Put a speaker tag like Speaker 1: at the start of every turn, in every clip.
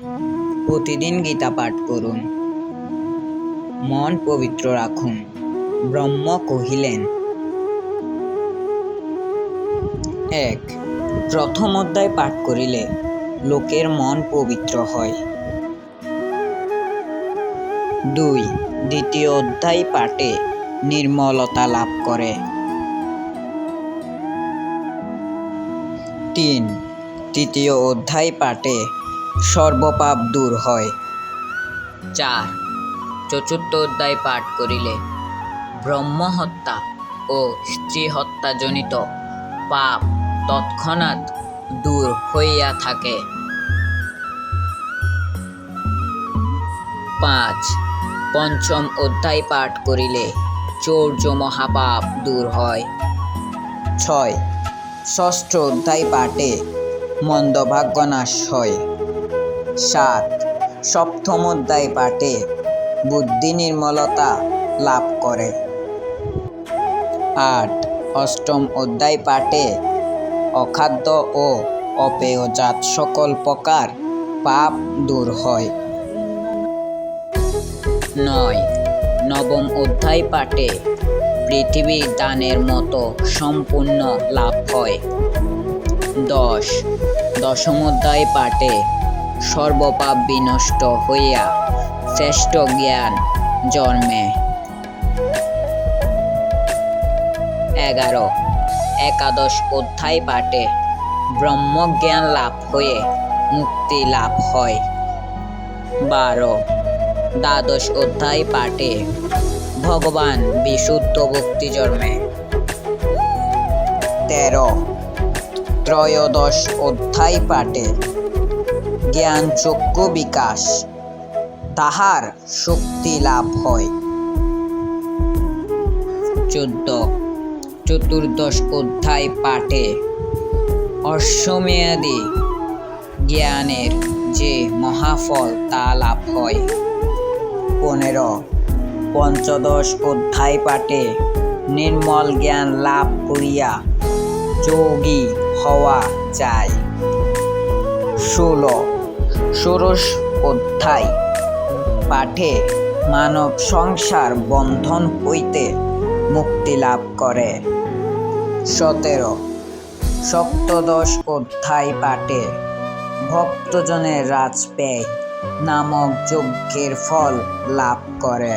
Speaker 1: প্রতিদিন গীতা পাঠ করুন, মন পবিত্র রাখুন। ব্রহ্ম কহিলেন, 1. প্রথম অধ্যায় পাঠ করিলে লোকের মন পবিত্র হয়। 2. দ্বিতীয় অধ্যায় পাঠে নির্মলতা লাভ করে। 3. তৃতীয় অধ্যায় পাঠে সর্বপাপ দূর হয়। 4. চতুর্থ অধ্যায় পাঠ করিলে ব্রহ্মহত্যা ও স্ত্রী হত্যাজনিত পাপ তৎক্ষণাৎ দূর হইয়া থাকে। 5. পঞ্চম অধ্যায় পাঠ করিলে চৌর্য মহাপাপ দূর হয়। 6. ষষ্ঠ অধ্যায় পাঠে মন্দভাগ্য নাশ হয়। 7. সপ্তম অধ্যায় পাঠে বুদ্ধি নির্মলতা লাভ করে। 8. অষ্টম অধ্যায় পাঠে অখাদ্য ও অপেয়জাত সকল প্রকার পাপ দূর হয়। 9. নবম অধ্যায় পাঠে পৃথিবী দানের মতো সম্পূর্ণ লাভ হয়। 10. দশম অধ্যায় পাঠে সর্বপাপ বিনষ্ট হইয়া শ্রেষ্ঠ জ্ঞান জন্মে। 11. একাদশ অধ্যায় পাঠে ব্রহ্মজ্ঞান লাভ হয়ে মুক্তি লাভ হয়। 12. দ্বাদশ অধ্যায় পাঠে ভগবান বিশুদ্ধ ভক্তি জন্মে। 13. ত্রয়োদশ অধ্যায় পাঠে জ্ঞান চক্ষু বিকাশ, তাহার শক্তি লাভ হয়। 14. চতুর্দশ অধ্যায় পাঠে অশ্বমেয়াদী জ্ঞানের যে মহাফল তা লাভ হয়। 15. পঞ্চদশ অধ্যায় পাঠে নির্মল জ্ঞান লাভ করিয়া যোগী হওয়া যায়। 16. ষোড়শ অধ্যায় পাঠে মানব সংসার বন্ধন হইতে মুক্তি লাভ করে। 17. সপ্তদশ অধ্যায় পাঠে ভক্তজনের রাজপেয় নামক যজ্ঞের ফল লাভ করে।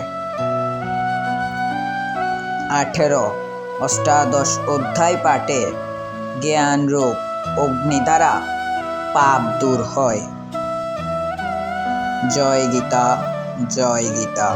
Speaker 1: 18. অষ্টাদশ অধ্যায় পাঠে জ্ঞানরূপ অগ্নি দ্বারা পাপ দূর হয়। জয় গীতা, জয় গীতা।